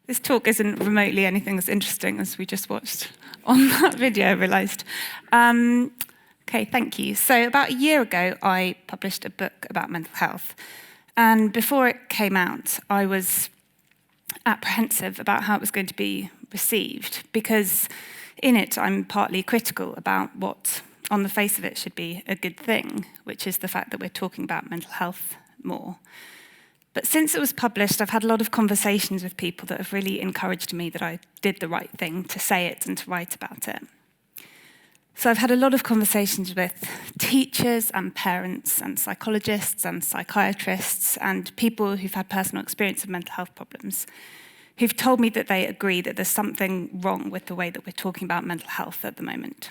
This talk isn't remotely anything as interesting as we just watched on that video, I realised. Okay, thank you. So about a year ago, I published a book about mental health. And before it came out, I was apprehensive about how it was going to be received, because in it, I'm partly critical about what, on the face of it, should be a good thing, which is the fact that we're talking about mental health more. But since it was published, I've had a lot of conversations with people that have really encouraged me that I did the right thing to say it and to write about it. So I've had a lot of conversations with teachers and parents and psychologists and psychiatrists and people who've had personal experience of mental health problems, who've told me that they agree that there's something wrong with the way that we're talking about mental health at the moment.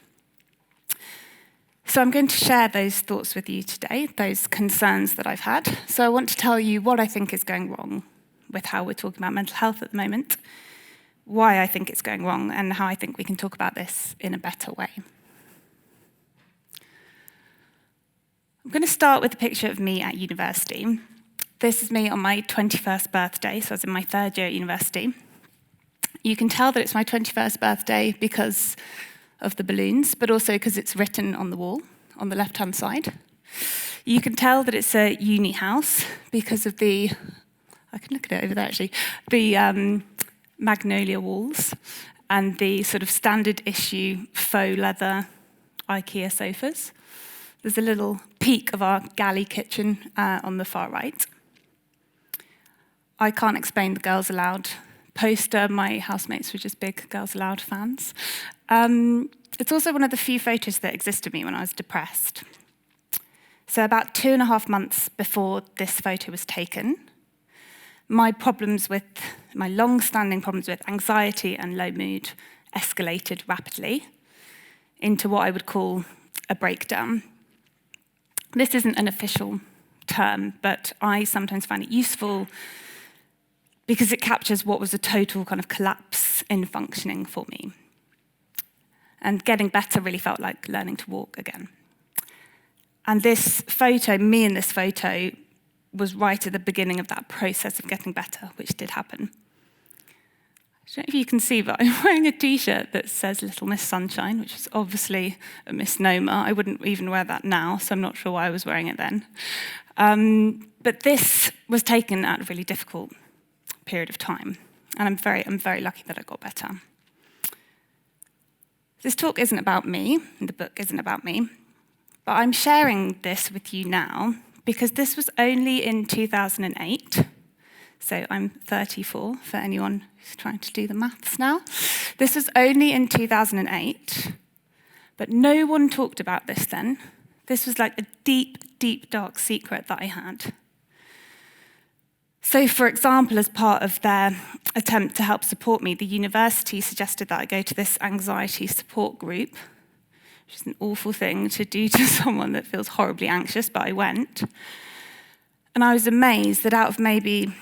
So I'm going to share those thoughts with you today, those concerns that I've had. So I want to tell you what I think is going wrong with how we're talking about mental health at the moment, why I think it's going wrong, and how I think we can talk about this in a better way. I'm going to start with a picture of me at university. This is me on my 21st birthday, so I was in my third year at university. You can tell that it's my 21st birthday because of the balloons, but also because it's written on the wall on the left-hand side. You can tell that it's a uni house because of the, I can look at it over there actually, the magnolia walls and the sort of standard issue faux leather IKEA sofas. There's a little peek of our galley kitchen on the far right. I can't explain the Girls Aloud poster. My housemates were just big Girls Aloud fans. It's also one of the few photos that exist of me when I was depressed. So about 2.5 months before this photo was taken, my long-standing problems with anxiety and low mood escalated rapidly into what I would call a breakdown. This isn't an official term, but I sometimes find it useful because it captures what was a total kind of collapse in functioning for me. And getting better really felt like learning to walk again. And this photo, me in this photo, was right at the beginning of that process of getting better, which did happen. I don't know if you can see, but I'm wearing a t-shirt that says Little Miss Sunshine, which is obviously a misnomer. I wouldn't even wear that now, so I'm not sure why I was wearing it then. But this was taken at a really difficult period of time, and I'm very lucky that I got better. This talk isn't about me, and the book isn't about me, but I'm sharing this with you now because this was only in 2008, so I'm 34 for anyone who's trying to do the maths now. This was only in 2008, but no one talked about this then. This was like a deep, dark secret that I had. So, for example, as part of their attempt to help support me, the university suggested that I go to this anxiety support group, which is an awful thing to do to someone that feels horribly anxious, but I went. And I was amazed that out of maybe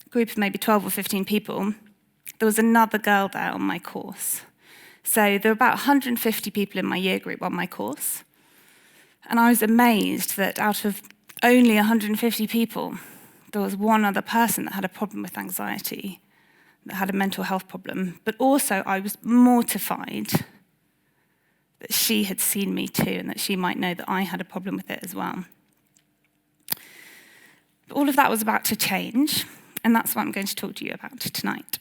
a group of maybe 12 or 15 people, there was another girl there on my course. So there were about 150 people in my year group on my course. And I was amazed that out of only 150 people, there was one other person that had a problem with anxiety, that had a mental health problem. But also I was mortified that she had seen me too and that she might know that I had a problem with it as well. But all of that was about to change, and that's what I'm going to talk to you about tonight.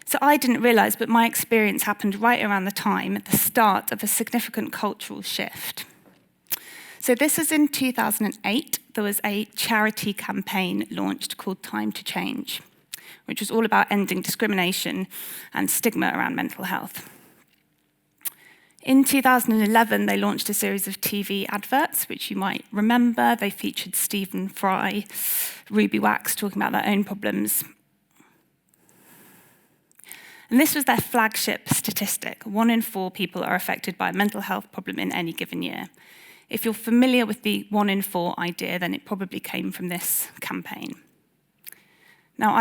So I didn't realise, but my experience happened right around the time at the start of a significant cultural shift. So this is in 2008. There was a charity campaign launched called Time to Change, which was all about ending discrimination and stigma around mental health. In 2011, they launched a series of TV adverts, which you might remember. They featured Stephen Fry, Ruby Wax talking about their own problems. And this was their flagship statistic. 1 in 4 people are affected by a mental health problem in any given year. If you're familiar with the 1 in 4 idea, then it probably came from this campaign. Now,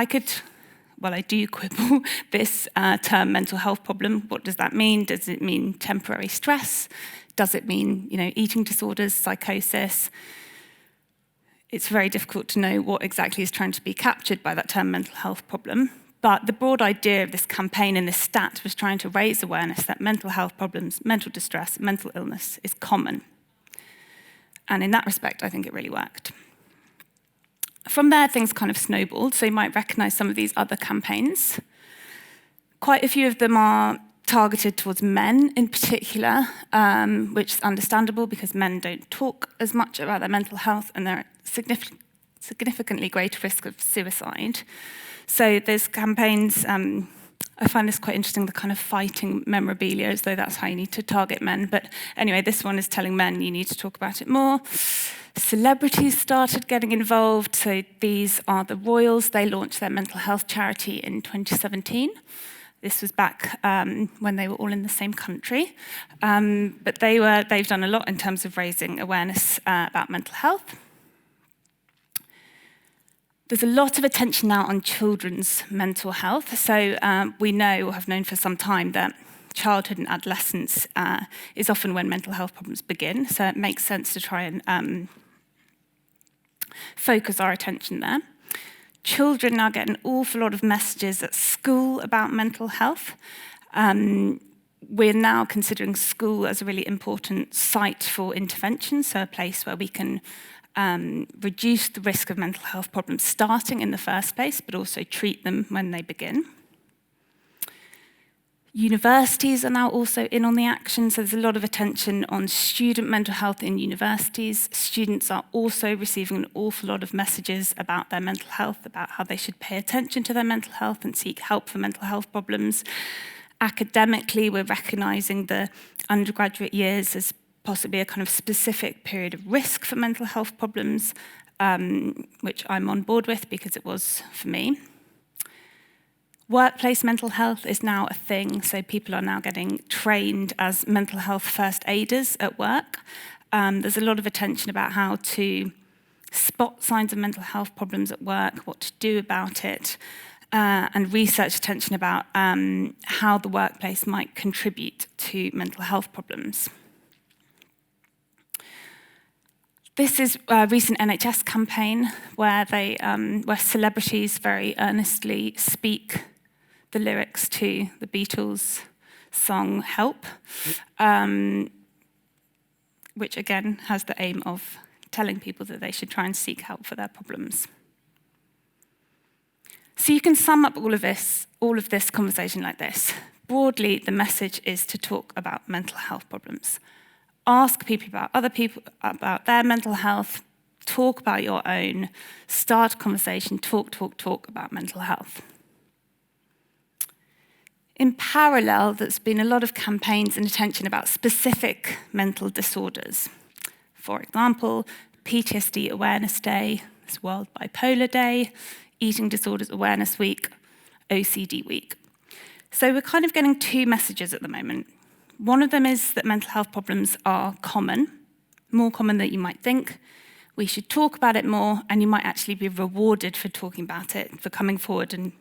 I do quibble, this term mental health problem. What does that mean? Does it mean temporary stress? Does it mean, eating disorders, psychosis? It's very difficult to know what exactly is trying to be captured by that term mental health problem. But the broad idea of this campaign and this stat was trying to raise awareness that mental health problems, mental distress, mental illness is common. And in that respect, I think it really worked. From there, things kind of snowballed, so you might recognise some of these other campaigns. Quite a few of them are targeted towards men in particular, which is understandable because men don't talk as much about their mental health and they're at significantly greater risk of suicide. So there's campaigns, I find this quite interesting, the kind of fighting memorabilia, as though that's how you need to target men. But anyway, this one is telling men you need to talk about it more. Celebrities started getting involved. So these are the Royals. They launched their mental health charity in 2017. This was back when they were all in the same country. But they've done a lot in terms of raising awareness about mental health. There's a lot of attention now on children's mental health. So we know, or have known for some time, that childhood and adolescence is often when mental health problems begin. So it makes sense to try and focus our attention there. Children now get an awful lot of messages at school about mental health. We're now considering school as a really important site for intervention, so a place where we can reduce the risk of mental health problems starting in the first place, but also treat them when they begin. Universities are now also in on the action, so there's a lot of attention on student mental health in universities. Students are also receiving an awful lot of messages about their mental health, about how they should pay attention to their mental health and seek help for mental health problems. Academically, we're recognising the undergraduate years as possibly a kind of specific period of risk for mental health problems, which I'm on board with because it was for me. Workplace mental health is now a thing, so people are now getting trained as mental health first aiders at work. There's a lot of attention about how to spot signs of mental health problems at work, what to do about it, and research attention about how the workplace might contribute to mental health problems. This is a recent NHS campaign where where celebrities very earnestly speak the lyrics to the Beatles' song Help, which again has the aim of telling people that they should try and seek help for their problems. So you can sum up all of this conversation like this. Broadly, the message is to talk about mental health problems. Ask other people about their mental health, talk about your own, start a conversation, talk about mental health. In parallel, there's been a lot of campaigns and attention about specific mental disorders. For example, PTSD Awareness Day, it's World Bipolar Day, Eating Disorders Awareness Week, OCD Week. So we're kind of getting two messages at the moment. One of them is that mental health problems are common, more common than you might think. We should talk about it more, and you might actually be rewarded for talking about it, for coming forward, and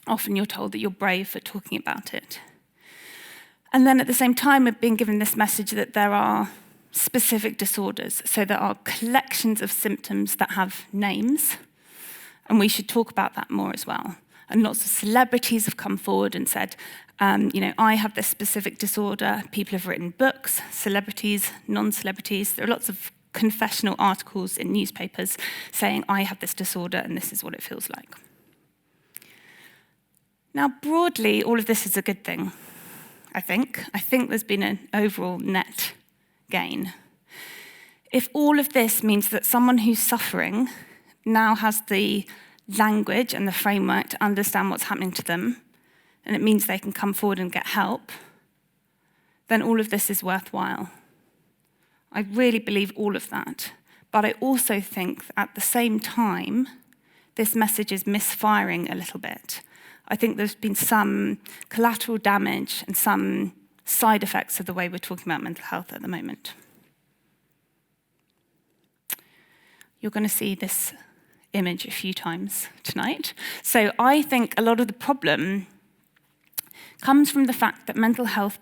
often you're told that you're brave for talking about it. And then at the same time, we've been given this message that there are specific disorders. So there are collections of symptoms that have names, and we should talk about that more as well. And lots of celebrities have come forward and said, I have this specific disorder. People have written books, celebrities, non-celebrities. There are lots of confessional articles in newspapers saying, I have this disorder and this is what it feels like. Now, broadly, all of this is a good thing, I think. I think there's been an overall net gain. If all of this means that someone who's suffering now has the language and the framework to understand what's happening to them, and it means they can come forward and get help, then all of this is worthwhile. I really believe all of that. But I also think that at the same time, this message is misfiring a little bit. I think there's been some collateral damage and some side effects of the way we're talking about mental health at the moment. You're going to see this image a few times tonight. So I think a lot of the problem comes from the fact that mental health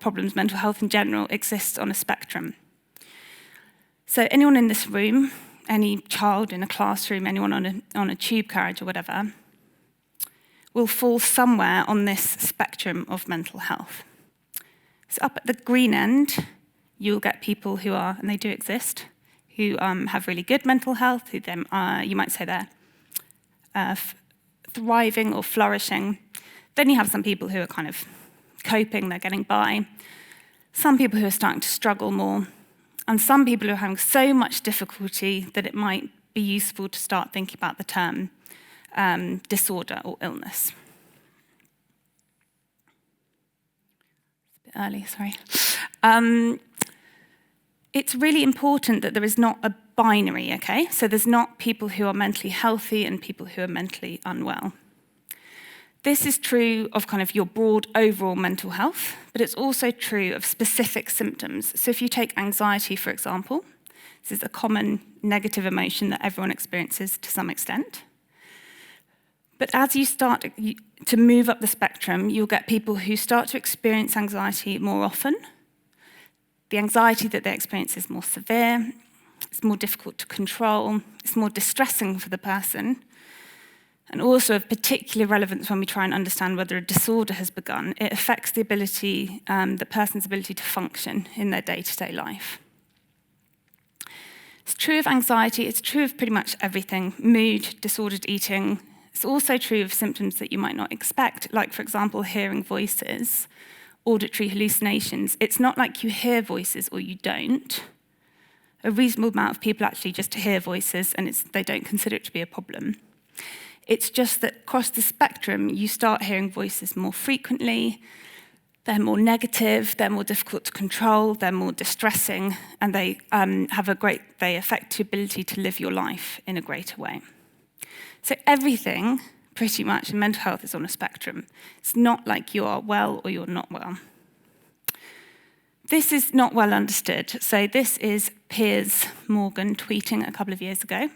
problems, mental health in general, exists on a spectrum. So anyone in this room, any child in a classroom, anyone on a tube carriage or whatever, will fall somewhere on this spectrum of mental health. So up at the green end, you'll get people who are, and they do exist, who have really good mental health, who then you might say they're thriving or flourishing. Then you have some people who are kind of coping, they're getting by. Some people who are starting to struggle more. And some people who are having so much difficulty that it might be useful to start thinking about the term disorder or illness. It's a bit early, sorry. It's really important that there is not a binary, okay? So there's not people who are mentally healthy and people who are mentally unwell. This is true of kind of your broad overall mental health, but it's also true of specific symptoms. So if you take anxiety, for example, this is a common negative emotion that everyone experiences to some extent. But as you start to move up the spectrum, you'll get people who start to experience anxiety more often. The anxiety that they experience is more severe, it's more difficult to control, it's more distressing for the person. And also of particular relevance when we try and understand whether a disorder has begun, it affects the ability, the person's ability to function in their day-to-day life. It's true of anxiety, it's true of pretty much everything, mood, disordered eating. It's also true of symptoms that you might not expect, like, for example, hearing voices, auditory hallucinations. It's not like you hear voices or you don't. A reasonable amount of people actually just hear voices and they don't consider it to be a problem. It's just that across the spectrum, you start hearing voices more frequently, they're more negative, they're more difficult to control, they're more distressing, and they affect your ability to live your life in a greater way. So everything, pretty much, in mental health is on a spectrum. It's not like you are well or you're not well. This is not well understood. So this is Piers Morgan tweeting a couple of years ago.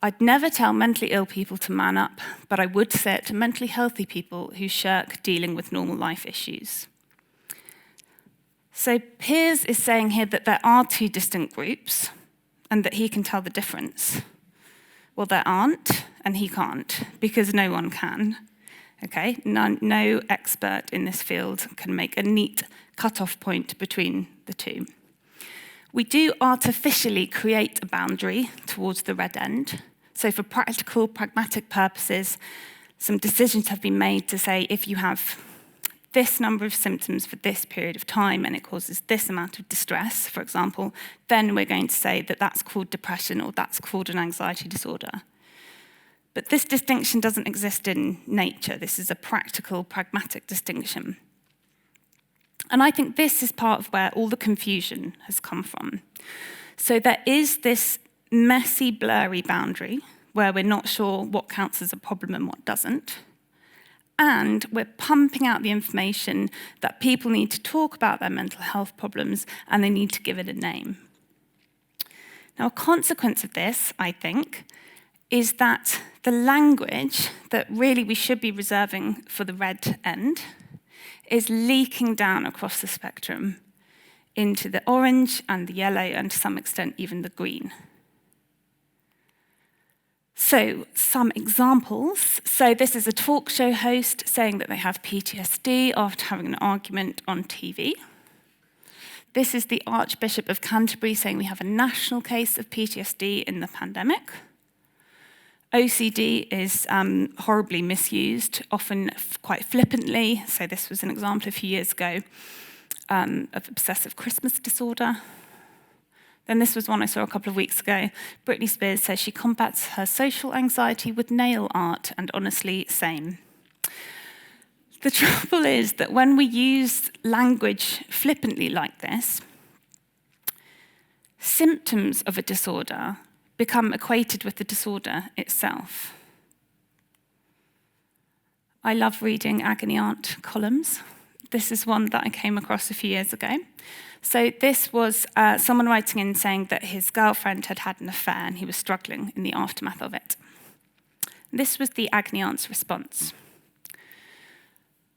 I'd never tell mentally ill people to man up, but I would say it to mentally healthy people who shirk dealing with normal life issues. So Piers is saying here that there are two distinct groups and that he can tell the difference. Well, there aren't, and he can't, because no one can. Okay? No expert in this field can make a neat cut-off point between the two. We do artificially create a boundary towards the red end. So for practical, pragmatic purposes, some decisions have been made to say if you have this number of symptoms for this period of time and it causes this amount of distress, for example, then we're going to say that that's called depression or that's called an anxiety disorder. But this distinction doesn't exist in nature. This is a practical, pragmatic distinction. And I think this is part of where all the confusion has come from. So there is this messy, blurry boundary where we're not sure what counts as a problem and what doesn't. And we're pumping out the information that people need to talk about their mental health problems and they need to give it a name. Now, a consequence of this, I think, is that the language that really we should be reserving for the red end is leaking down across the spectrum into the orange and the yellow and to some extent even the green. So some examples. So this is a talk show host saying that they have PTSD after having an argument on TV. This is the Archbishop of Canterbury saying we have a national case of PTSD in the pandemic. OCD is horribly misused, often quite flippantly. So this was an example a few years ago of obsessive Christmas disorder. Then this was one I saw a couple of weeks ago. Britney Spears says she combats her social anxiety with nail art, and honestly, same. The trouble is that when we use language flippantly like this, symptoms of a disorder become equated with the disorder itself. I love reading agony aunt columns. This is one that I came across a few years ago. So this was someone writing in saying that his girlfriend had had an affair and he was struggling in the aftermath of it. This was the agony aunt's response.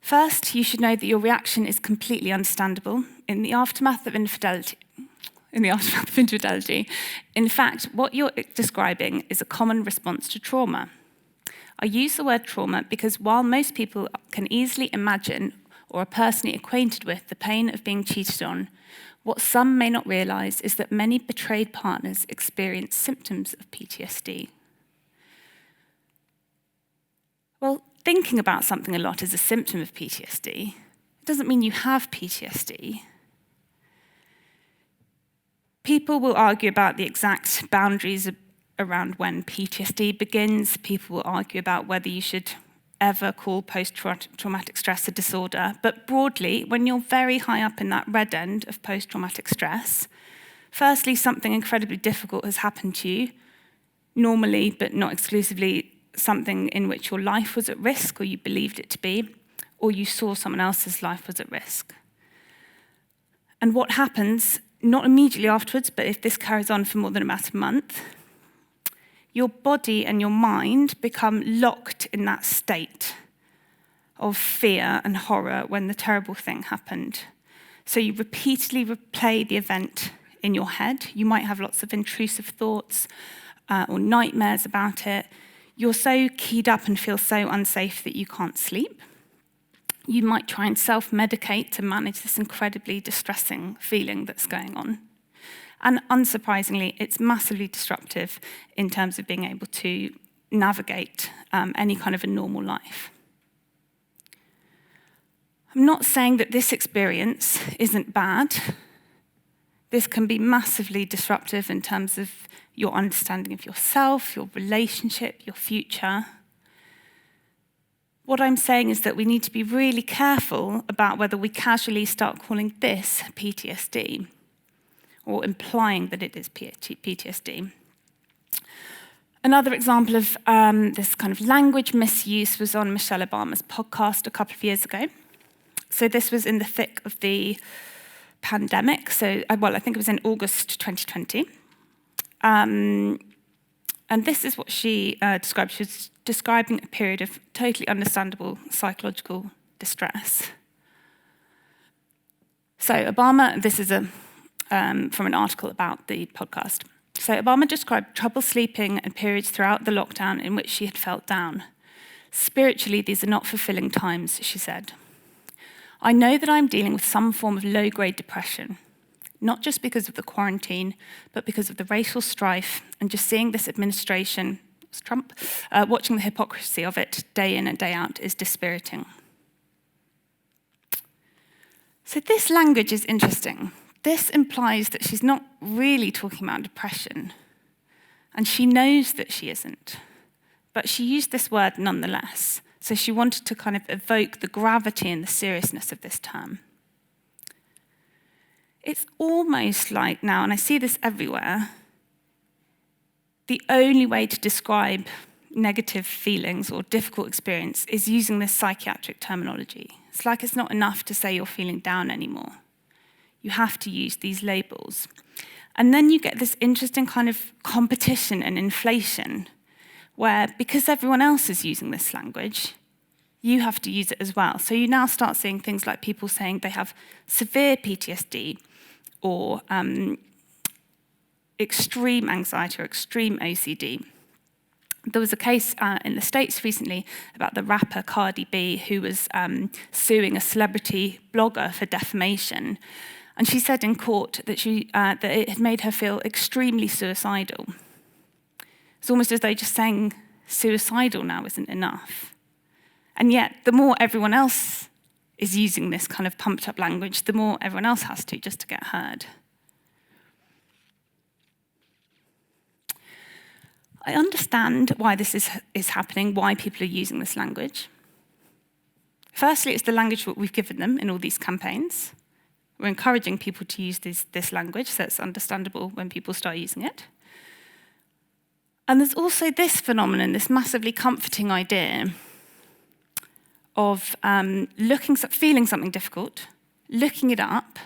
First, you should know that your reaction is completely understandable. In the aftermath of infidelity, in fact, what you're describing is a common response to trauma. I use the word trauma because while most people can easily imagine or are personally acquainted with the pain of being cheated on, what some may not realise is that many betrayed partners experience symptoms of PTSD. Well, thinking about something a lot is a symptom of PTSD. It doesn't mean you have PTSD. People will argue about the exact boundaries around when PTSD begins. People will argue about whether you should ever call post-traumatic stress a disorder. But broadly, when you're very high up in that red end of post-traumatic stress, firstly, something incredibly difficult has happened to you, normally, but not exclusively, something in which your life was at risk, or you believed it to be, or you saw someone else's life was at risk. And what happens, not immediately afterwards, but if this carries on for more than about a month, your body and your mind become locked in that state of fear and horror when the terrible thing happened. So you repeatedly replay the event in your head. You might have lots of intrusive thoughts or nightmares about it. You're so keyed up and feel so unsafe that you can't sleep. You might try and self-medicate to manage this incredibly distressing feeling that's going on. And unsurprisingly, it's massively disruptive in terms of being able to navigate any kind of a normal life. I'm not saying that this experience isn't bad. This can be massively disruptive in terms of your understanding of yourself, your relationship, your future. What I'm saying is that we need to be really careful about whether we casually start calling this PTSD or implying that it is PTSD. Another example of this kind of language misuse was on Michelle Obama's podcast a couple of years ago. So this was in the thick of the pandemic. So, I think it was in August 2020. And this is what she described. She was describing a period of totally understandable psychological distress. So Obama, this is from an article about the podcast. So Obama described trouble sleeping and periods throughout the lockdown in which she had felt down. Spiritually, these are not fulfilling times, she said. I know that I'm dealing with some form of low-grade depression, not just because of the quarantine, but because of the racial strife and just seeing this administration, Trump, watching the hypocrisy of it day in and day out is dispiriting. So this language is interesting. This implies that she's not really talking about depression, and she knows that she isn't, but she used this word nonetheless. So she wanted to kind of evoke the gravity and the seriousness of this term. It's almost like now, and I see this everywhere, the only way to describe negative feelings or difficult experience is using this psychiatric terminology. It's like it's not enough to say you're feeling down anymore. You have to use these labels. And then you get this interesting kind of competition and inflation where, because everyone else is using this language, you have to use it as well. So you now start seeing things like people saying they have severe PTSD or extreme anxiety or extreme OCD. There was a case in the States recently about the rapper Cardi B who was suing a celebrity blogger for defamation. And she said in court that that it had made her feel extremely suicidal. It's almost as though just saying suicidal now isn't enough. And yet, the more everyone else is using this kind of pumped up language, the more everyone else has to just to get heard. I understand why this is happening, why people are using this language. Firstly, it's the language that we've given them in all these campaigns. We're encouraging people to use this language, so it's understandable when people start using it. And there's also this phenomenon, this massively comforting idea of feeling something difficult, looking it up,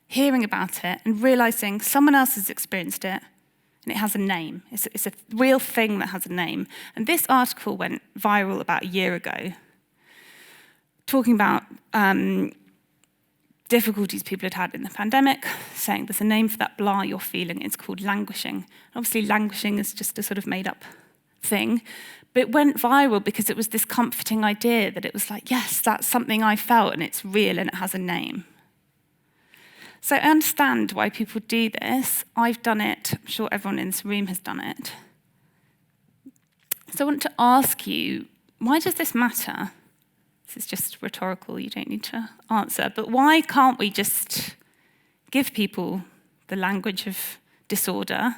hearing about it, and realizing someone else has experienced it, and it has a name. It's a real thing that has a name. And this article went viral about a year ago, talking about difficulties people had in the pandemic, saying there's a name for that blah you're feeling, it's called languishing. Obviously, languishing is just a sort of made-up thing, but it went viral because it was this comforting idea that it was like, yes, that's something I felt, and it's real, and it has a name. So I understand why people do this. I've done it. I'm sure everyone in this room has done it. So I want to ask you, why does this matter? This is just rhetorical, you don't need to answer. But why can't we just give people the language of disorder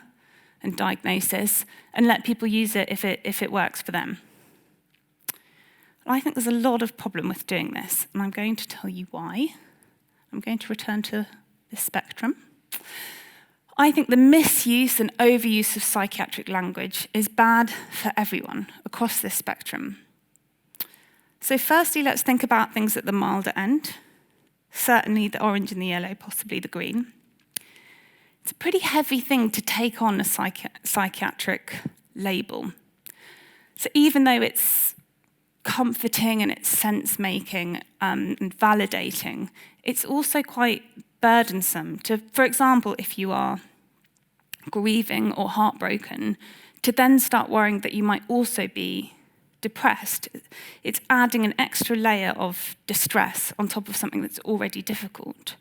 and diagnosis and let people use it if it works for them? I think there's a lot of problem with doing this, and I'm going to tell you why. I'm going to return to this spectrum. I think the misuse and overuse of psychiatric language is bad for everyone across this spectrum. So firstly, let's think about things at the milder end. Certainly the orange and the yellow, possibly the green. It's a pretty heavy thing to take on a psychiatric label. So even though it's comforting and it's sense-making and validating, it's also quite burdensome to, for example, if you are grieving or heartbroken, to then start worrying that you might also be depressed. It's adding an extra layer of distress on top of something that's already difficult.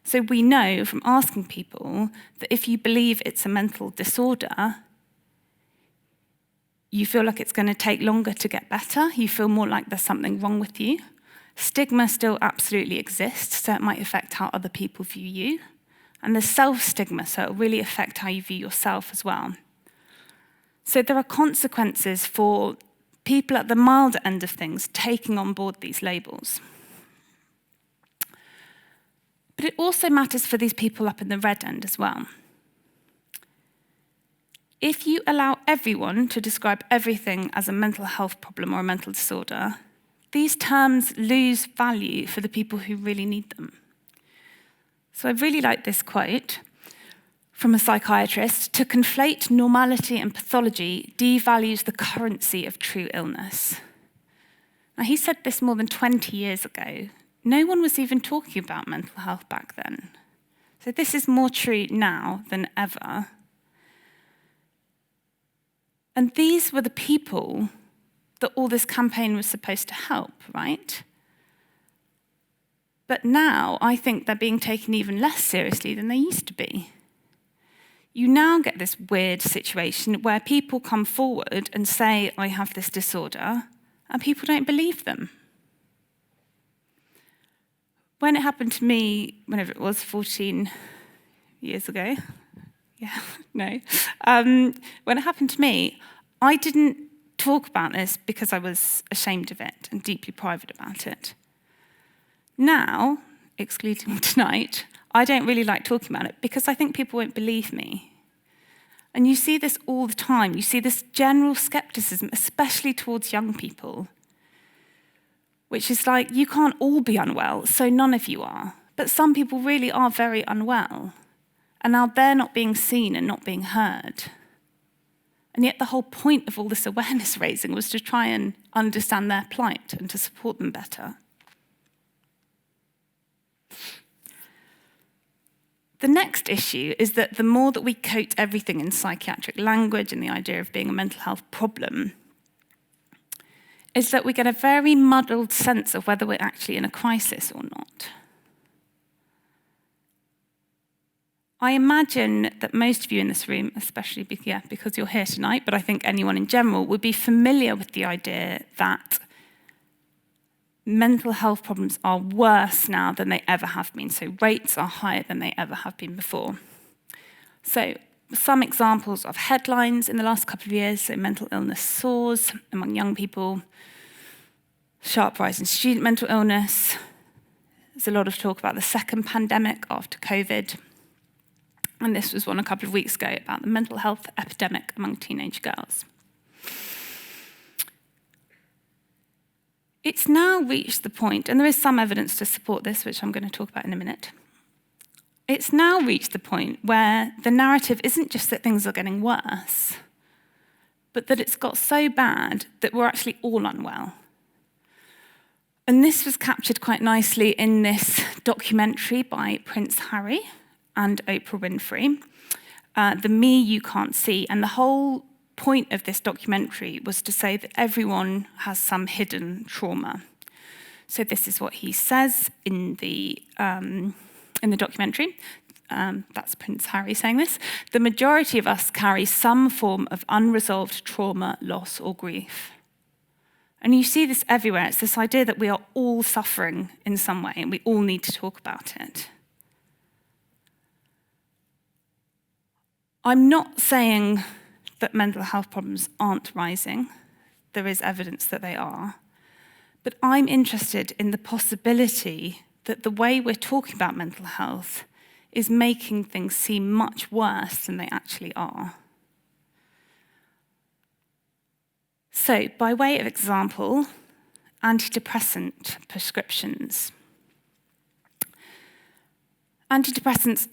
So we know from asking people that if you believe it's a mental disorder, you feel like it's going to take longer to get better. You feel more like there's something wrong with you. Stigma still absolutely exists, so it might affect how other people view you. And there's self-stigma, so it'll really affect how you view yourself as well. So there are consequences for people at the milder end of things taking on board these labels. But it also matters for these people up in the red end as well. If you allow everyone to describe everything as a mental health problem or a mental disorder, these terms lose value for the people who really need them. So I really like this quote from a psychiatrist: "To conflate normality and pathology devalues the currency of true illness." Now, he said this more than 20 years ago. No one was even talking about mental health back then. So this is more true now than ever. And these were the people that all this campaign was supposed to help, right? But now I think they're being taken even less seriously than they used to be. You now get this weird situation where people come forward and say, I have this disorder, and people don't believe them. When it happened to me, whenever it was, 14 years ago, when it happened to me, I didn't talk about this because I was ashamed of it and deeply private about it. Now, excluding tonight, I don't really like talking about it because I think people won't believe me. And you see this all the time. You see this general skepticism, especially towards young people, which is like, you can't all be unwell, so none of you are. But some people really are very unwell. And now they're not being seen and not being heard. And yet the whole point of all this awareness raising was to try and understand their plight and to support them better. The next issue is that the more that we coat everything in psychiatric language and the idea of being a mental health problem, is that we get a very muddled sense of whether we're actually in a crisis or not. I imagine that most of you in this room, especially because you're here tonight, but I think anyone in general, would be familiar with the idea that mental health problems are worse now than they ever have been. So rates are higher than they ever have been before. So some examples of headlines in the last couple of years: so mental illness soars among young people, sharp rise in student mental illness. There's a lot of talk about the second pandemic after COVID. And this was one a couple of weeks ago about the mental health epidemic among teenage girls. It's now reached the point, and there is some evidence to support this, which I'm going to talk about in a minute. It's now reached the point where the narrative isn't just that things are getting worse, but that it's got so bad that we're actually all unwell. And this was captured quite nicely in this documentary by Prince Harry and Oprah Winfrey, The Me You Can't See. And the whole point of this documentary was to say that everyone has some hidden trauma. So this is what he says in the documentary. That's Prince Harry saying this. The majority of us carry some form of unresolved trauma, loss, or grief. And you see this everywhere. It's this idea that we are all suffering in some way, and we all need to talk about it. I'm not saying that mental health problems aren't rising. There is evidence that they are. But I'm interested in the possibility that the way we're talking about mental health is making things seem much worse than they actually are. So, by way of example, antidepressant prescriptions. Antidepressants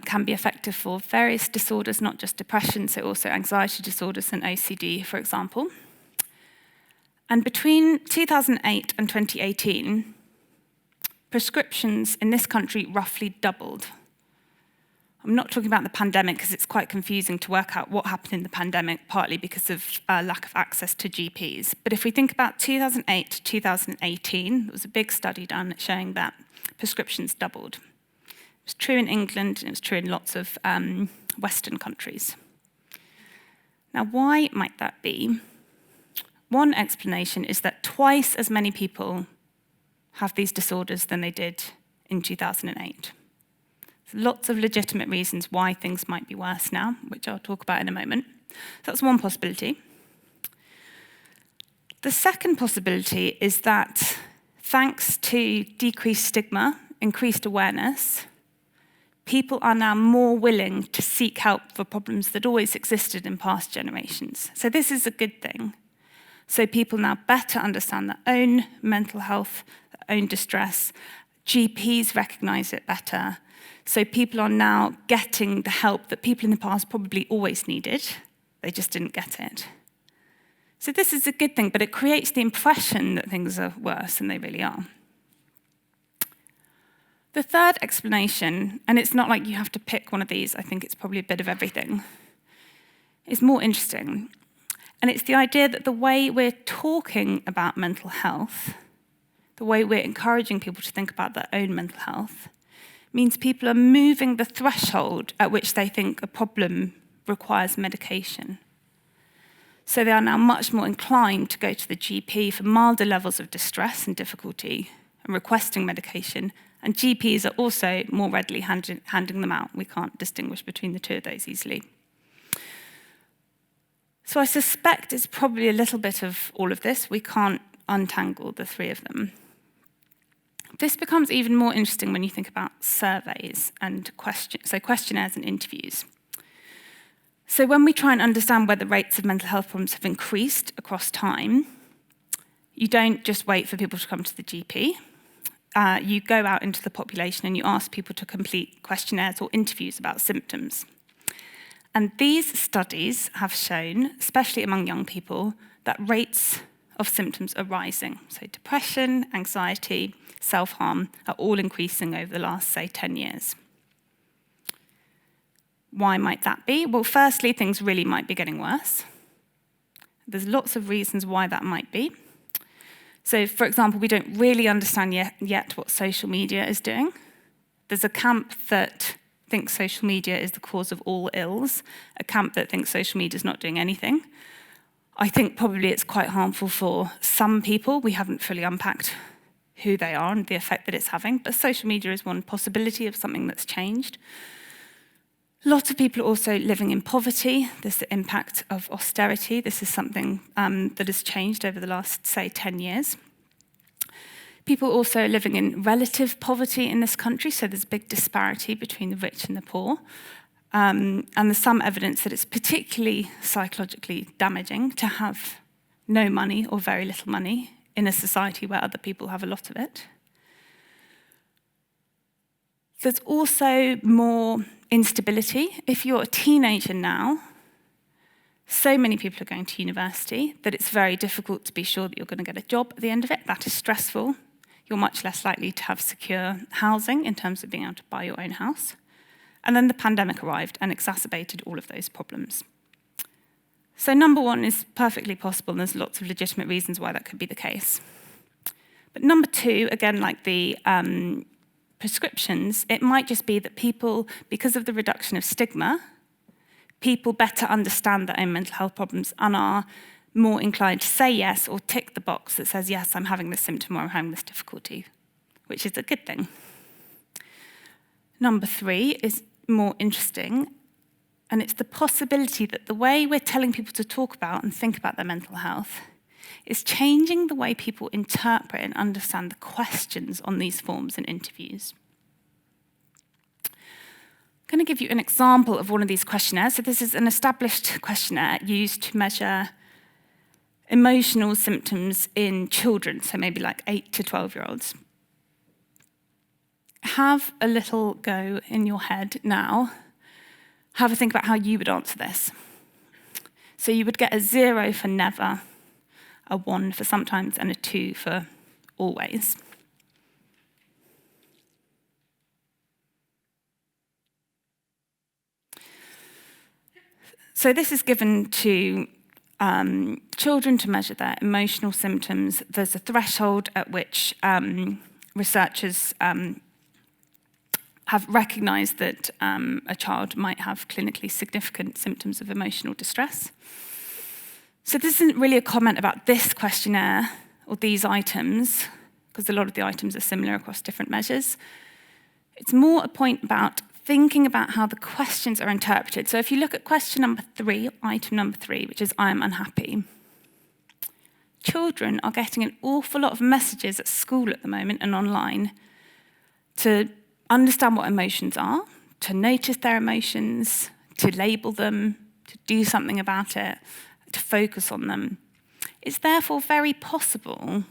can be effective for various disorders, not just depression, so also anxiety disorders and OCD, for example. And between 2008 and 2018, prescriptions in this country roughly doubled. I'm not talking about the pandemic because it's quite confusing to work out what happened in the pandemic, partly because of lack of access to GPs. But if we think about 2008 to 2018, there was a big study done showing that prescriptions doubled. It was true in England, and it was true in lots of Western countries. Now, why might that be? One explanation is that twice as many people have these disorders than they did in 2008. There's lots of legitimate reasons why things might be worse now, which I'll talk about in a moment. So that's one possibility. The second possibility is that thanks to decreased stigma, increased awareness, people are now more willing to seek help for problems that always existed in past generations. So this is a good thing. So people now better understand their own mental health, their own distress. GPs recognise it better. So people are now getting the help that people in the past probably always needed. They just didn't get it. So this is a good thing, but it creates the impression that things are worse than they really are. The third explanation, and it's not like you have to pick one of these, I think it's probably a bit of everything, is more interesting. And it's the idea that the way we're talking about mental health, the way we're encouraging people to think about their own mental health, means people are moving the threshold at which they think a problem requires medication. So they are now much more inclined to go to the GP for milder levels of distress and difficulty and requesting medication, and GPs are also more readily handing them out. We can't distinguish between the two of those easily. So I suspect it's probably a little bit of all of this. We can't untangle the three of them. This becomes even more interesting when you think about surveys and questionnaires and interviews. So when we try and understand whether rates of mental health problems have increased across time, you don't just wait for people to come to the GP. You go out into the population and you ask people to complete questionnaires or interviews about symptoms. And these studies have shown, especially among young people, that rates of symptoms are rising. So depression, anxiety, self-harm are all increasing over the last, say, 10 years. Why might that be? Well, firstly, things really might be getting worse. There's lots of reasons why that might be. So, for example, we don't really understand yet what social media is doing. There's a camp that thinks social media is the cause of all ills, a camp that thinks social media is not doing anything. I think probably it's quite harmful for some people. We haven't fully unpacked who they are and the effect that it's having, but social media is one possibility of something that's changed. Lots of people are also living in poverty. There's the impact of austerity. This is something that has changed over the last, say, 10 years. People also are living in relative poverty in this country, so there's a big disparity between the rich and the poor. And there's some evidence that it's particularly psychologically damaging to have no money or very little money in a society where other people have a lot of it. There's also more instability. If you're a teenager now, so many people are going to university that it's very difficult to be sure that you're going to get a job at the end of it. That is stressful. You're much less likely to have secure housing in terms of being able to buy your own house. And then the pandemic arrived and exacerbated all of those problems. So number one is perfectly possible, and there's lots of legitimate reasons why that could be the case. But number two, again, like the prescriptions, it might just be that people, because of the reduction of stigma, people better understand their own mental health problems and are more inclined to say yes or tick the box that says, yes, I'm having this symptom or I'm having this difficulty, which is a good thing. Number three is more interesting, and it's the possibility that the way we're telling people to talk about and think about their mental health is changing the way people interpret and understand the questions on these forms and interviews. I'm going to give you an example of one of these questionnaires. So this is an established questionnaire used to measure emotional symptoms in children, so maybe like 8 to 12-year-olds. Have a little go in your head now. Have a think about how you would answer this. So you would get a 0 for never, a 1 for sometimes, and a 2 for always. So this is given to children to measure their emotional symptoms. There's a threshold at which researchers have recognised that a child might have clinically significant symptoms of emotional distress. So this isn't really a comment about this questionnaire or these items, because a lot of the items are similar across different measures. It's more a point about thinking about how the questions are interpreted. So if you look at question number 3, item number 3, which is I'm unhappy, children are getting an awful lot of messages at school at the moment and online to understand what emotions are, to notice their emotions, to label them, to do something about it, to focus on them. It's therefore very possible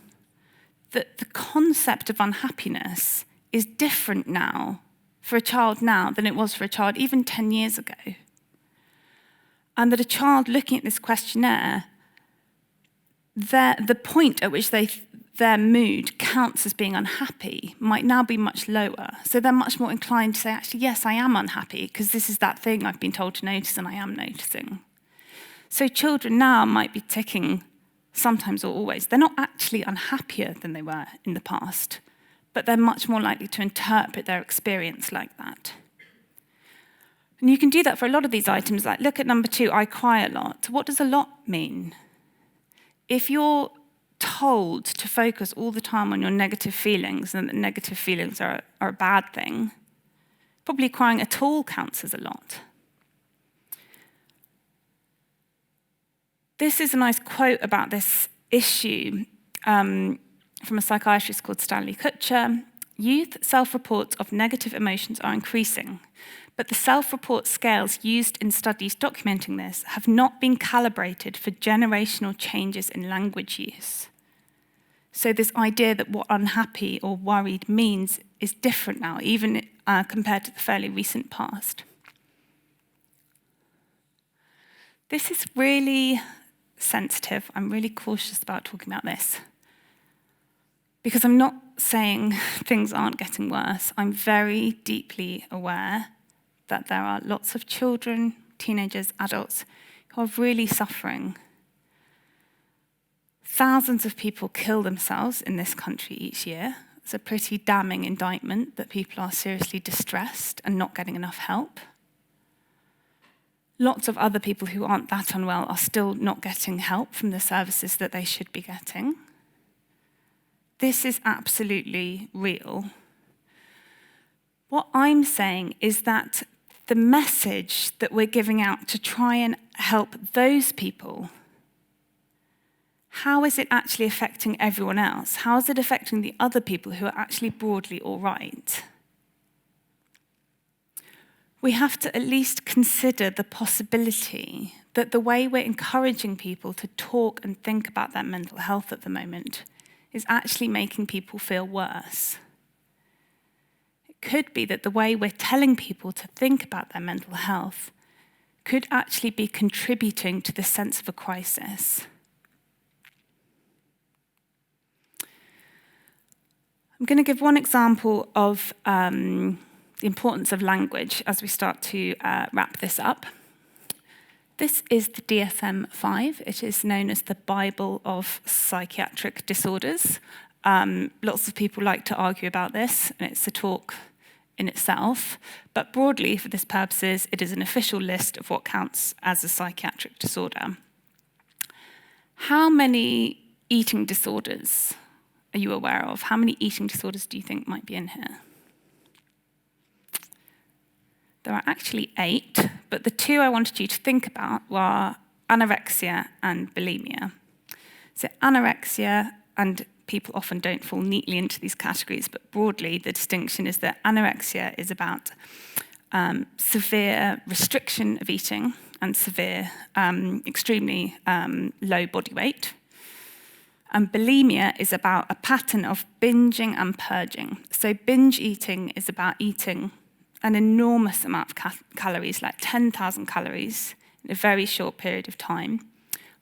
that the concept of unhappiness is different now for a child now than it was for a child even 10 years ago. And that a child looking at this questionnaire, the point at which their mood counts as being unhappy might now be much lower. So they're much more inclined to say, actually, yes, I am unhappy, because this is that thing I've been told to notice and I am noticing. So children now might be ticking sometimes or always. They're not actually unhappier than they were in the past, but they're much more likely to interpret their experience like that. And you can do that for a lot of these items. Like, look at number 2, I cry a lot. What does a lot mean? If you're told to focus all the time on your negative feelings and that negative feelings are a bad thing, probably crying at all counts as a lot. This is a nice quote about this issue from a psychiatrist called Stanley Kutcher. Youth self-reports of negative emotions are increasing, but the self-report scales used in studies documenting this have not been calibrated for generational changes in language use. So this idea that what unhappy or worried means is different now, even compared to the fairly recent past. This is really sensitive. I'm really cautious about talking about this, because I'm not saying things aren't getting worse. I'm very deeply aware that there are lots of children, teenagers, adults who are really suffering. Thousands of people kill themselves in this country each year. It's a pretty damning indictment that people are seriously distressed and not getting enough help. Lots of other people who aren't that unwell are still not getting help from the services that they should be getting. This is absolutely real. What I'm saying is that the message that we're giving out to try and help those people, how is it actually affecting everyone else? How is it affecting the other people who are actually broadly all right? We have to at least consider the possibility that the way we're encouraging people to talk and think about their mental health at the moment is actually making people feel worse. It could be that the way we're telling people to think about their mental health could actually be contributing to the sense of a crisis. I'm going to give one example of the importance of language as we start to wrap this up. This is the DSM-5. It is known as the Bible of psychiatric disorders. Lots of people like to argue about this, and it's a talk in itself. But broadly, for this purposes, it is an official list of what counts as a psychiatric disorder. How many eating disorders are you aware of? How many eating disorders do you think might be in here? There are actually 8, but the 2 I wanted you to think about were anorexia and bulimia. So anorexia, and people often don't fall neatly into these categories, but broadly the distinction is that anorexia is about severe restriction of eating and severe, extremely low body weight. And bulimia is about a pattern of binging and purging. So binge eating is about eating an enormous amount of calories, like 10,000 calories, in a very short period of time,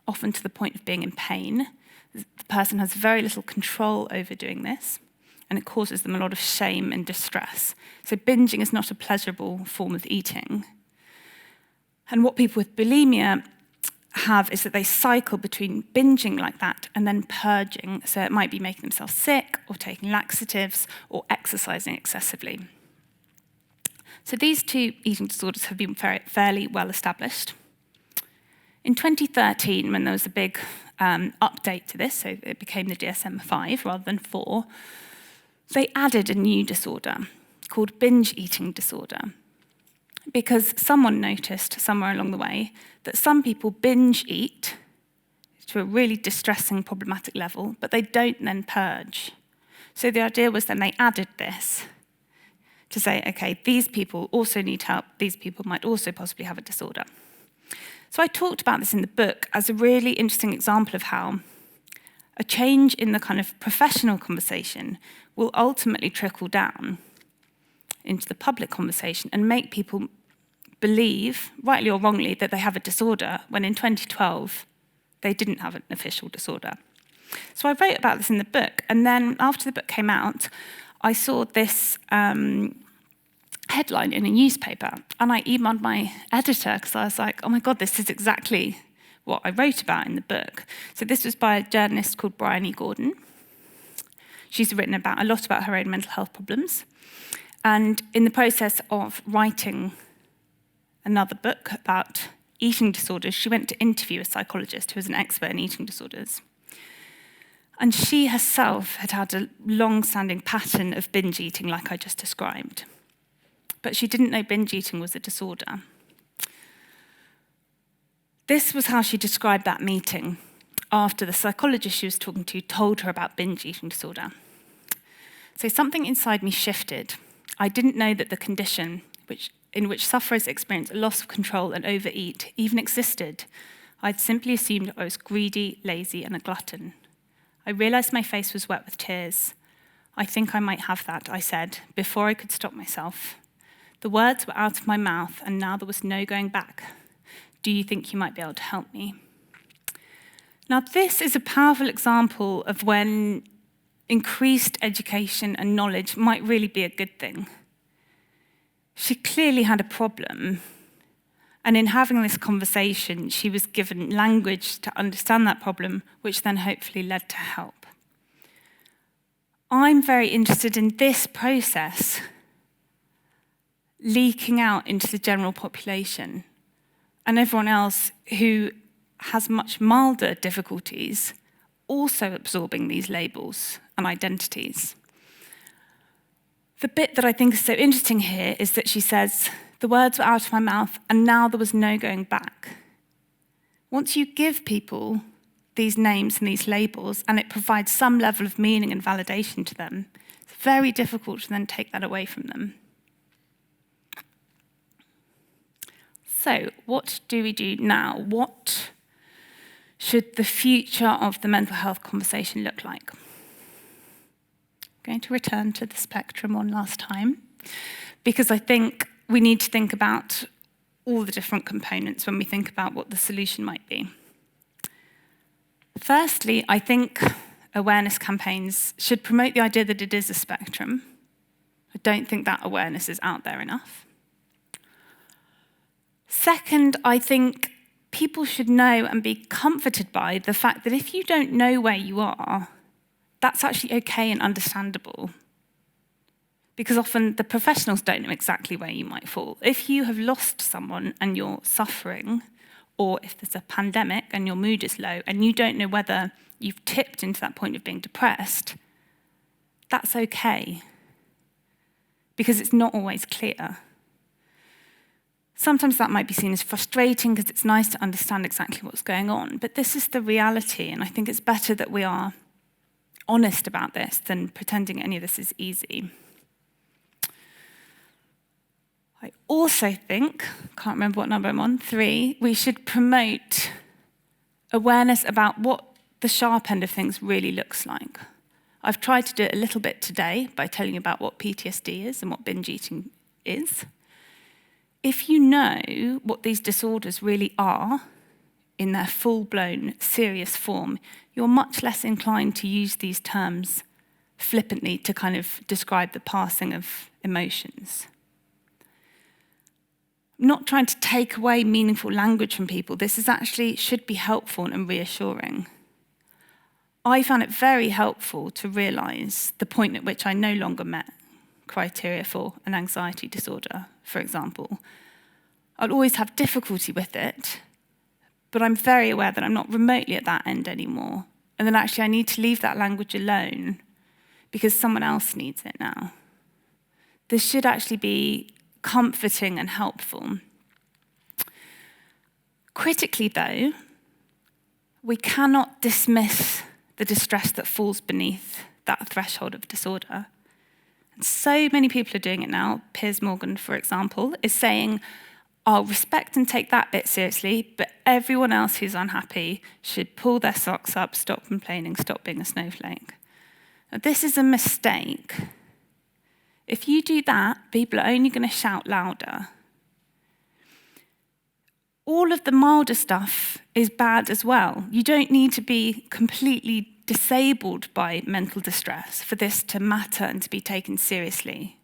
often to the point of being in pain. The person has very little control over doing this, and it causes them a lot of shame and distress. So binging is not a pleasurable form of eating. And what people with bulimia have is that they cycle between binging like that and then purging. So it might be making themselves sick or taking laxatives or exercising excessively. So these 2 eating disorders have been fairly well established. In 2013, when there was a big update to this, so it became the DSM-5 rather than 4, they added a new disorder called binge eating disorder, because someone noticed somewhere along the way that some people binge eat to a really distressing, problematic level, but they don't then purge. So the idea was then they added this to say, okay, these people also need help, these people might also possibly have a disorder. So I talked about this in the book as a really interesting example of how a change in the kind of professional conversation will ultimately trickle down into the public conversation and make people believe, rightly or wrongly, that they have a disorder, when in 2012 they didn't have an official disorder. So I wrote about this in the book, and then after the book came out, I saw this headline in a newspaper, and I emailed my editor because I was like, oh my God, this is exactly what I wrote about in the book. So this was by a journalist called Bryony Gordon. She's written a lot about her own mental health problems. And in the process of writing another book about eating disorders, she went to interview a psychologist who was an expert in eating disorders. And she herself had had a long-standing pattern of binge eating like I just described. But she didn't know binge eating was a disorder. This was how she described that meeting after the psychologist she was talking to told her about binge eating disorder. So something inside me shifted. I didn't know that the condition in which sufferers experience a loss of control and overeat even existed. I'd simply assumed I was greedy, lazy, and a glutton. I realized my face was wet with tears. I think I might have that, I said, before I could stop myself. The words were out of my mouth, and now there was no going back. Do you think you might be able to help me? Now, this is a powerful example of when increased education and knowledge might really be a good thing. She clearly had a problem, and in having this conversation, she was given language to understand that problem, which then hopefully led to help. I'm very interested in this process leaking out into the general population, and everyone else who has much milder difficulties also absorbing these labels and identities. The bit that I think is so interesting here is that she says, the words were out of my mouth, and now there was no going back. Once you give people these names and these labels, and it provides some level of meaning and validation to them, it's very difficult to then take that away from them. So, what do we do now? What should the future of the mental health conversation look like? going to return to the spectrum one last time, because I think we need to think about all the different components when we think about what the solution might be. Firstly, I think awareness campaigns should promote the idea that it is a spectrum. I don't think that awareness is out there enough. Second, I think people should know and be comforted by the fact that if you don't know where you are, that's actually okay and understandable. Because often the professionals don't know exactly where you might fall. If you have lost someone and you're suffering, or if there's a pandemic and your mood is low and you don't know whether you've tipped into that point of being depressed, that's okay. Because it's not always clear. Sometimes that might be seen as frustrating because it's nice to understand exactly what's going on, but this is the reality, and I think it's better that we are honest about this than pretending any of this is easy. I also think, can't remember what number I'm on, 3, we should promote awareness about what the sharp end of things really looks like. I've tried to do it a little bit today by telling you about what PTSD is and what binge eating is. If you know what these disorders really are in their full-blown, serious form, you're much less inclined to use these terms flippantly to kind of describe the passing of emotions. I'm not trying to take away meaningful language from people. This is actually should be helpful and reassuring. I found it very helpful to realise the point at which I no longer met criteria for an anxiety disorder, for example. I'll always have difficulty with it, but I'm very aware that I'm not remotely at that end anymore. And then actually I need to leave that language alone because someone else needs it now. This should actually be comforting and helpful. Critically, though, we cannot dismiss the distress that falls beneath that threshold of disorder. And so many people are doing it now. Piers Morgan, for example, is saying, I'll respect and take that bit seriously, but everyone else who's unhappy should pull their socks up, stop complaining, stop being a snowflake. Now, this is a mistake. If you do that, people are only going to shout louder. All of the milder stuff is bad as well. You don't need to be completely disabled by mental distress for this to matter and to be taken seriously.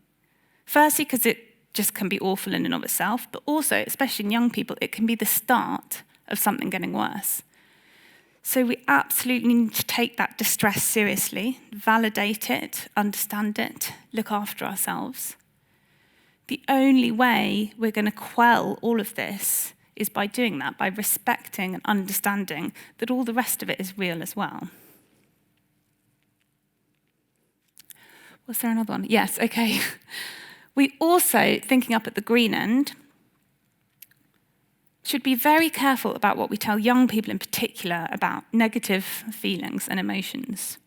Firstly, because it just can be awful in and of itself, but also, especially in young people, it can be the start of something getting worse. So we absolutely need to take that distress seriously, validate it, understand it, look after ourselves. The only way we're going to quell all of this is by doing that, by respecting and understanding that all the rest of it is real as well. Was there another one? Yes, okay. We also, thinking up at the green end, should be very careful about what we tell young people in particular about negative feelings and emotions.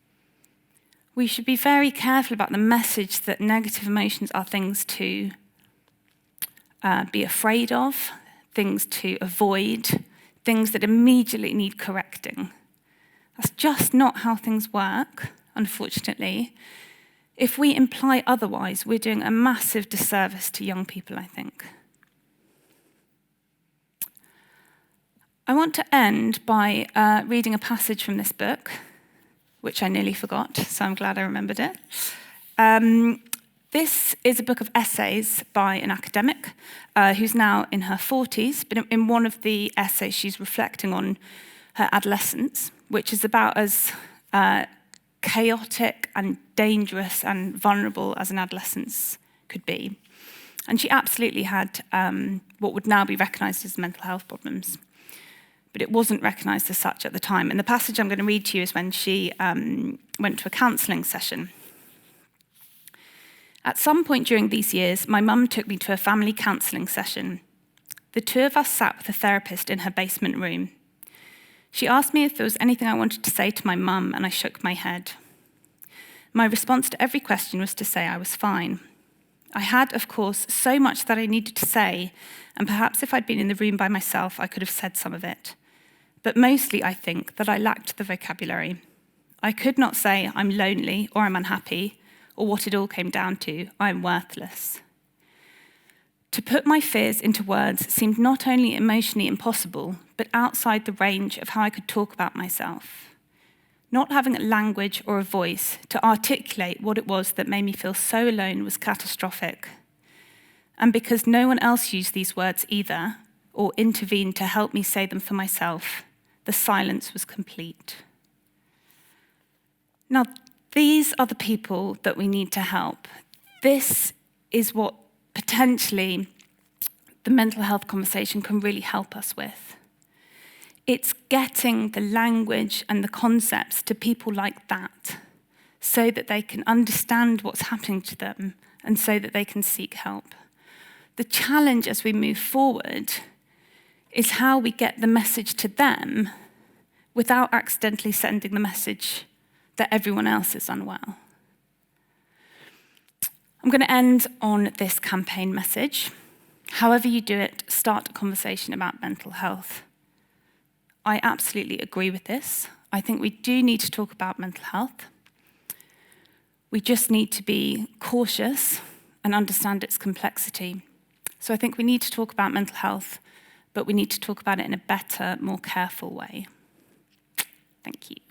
We should be very careful about the message that negative emotions are things to be afraid of, things to avoid, things that immediately need correcting. That's just not how things work, unfortunately. If we imply otherwise, we're doing a massive disservice to young people, I think. I want to end by reading a passage from this book, which I nearly forgot, so I'm glad I remembered it. This is a book of essays by an academic who's now in her 40s, but in one of the essays she's reflecting on her adolescence, which is about as chaotic and dangerous and vulnerable as an adolescence could be. And she absolutely had what would now be recognised as mental health problems. But it wasn't recognised as such at the time. And the passage I'm going to read to you is when she went to a counselling session. At some point during these years, my mum took me to a family counselling session. The two of us sat with a therapist in her basement room. She asked me if there was anything I wanted to say to my mum, and I shook my head. My response to every question was to say I was fine. I had, of course, so much that I needed to say, and perhaps if I'd been in the room by myself, I could have said some of it. But mostly, I think, that I lacked the vocabulary. I could not say I'm lonely or I'm unhappy, or what it all came down to, I'm worthless. To put my fears into words seemed not only emotionally impossible, but outside the range of how I could talk about myself. Not having a language or a voice to articulate what it was that made me feel so alone was catastrophic. And because no one else used these words either, or intervened to help me say them for myself, the silence was complete. Now, these are the people that we need to help. This is what potentially the mental health conversation can really help us with. It's getting the language and the concepts to people like that so that they can understand what's happening to them and so that they can seek help. The challenge as we move forward is how we get the message to them without accidentally sending the message that everyone else is unwell. I'm going to end on this campaign message. However you do it, start a conversation about mental health. I absolutely agree with this. I think we do need to talk about mental health. We just need to be cautious and understand its complexity. So I think we need to talk about mental health, but we need to talk about it in a better, more careful way. Thank you.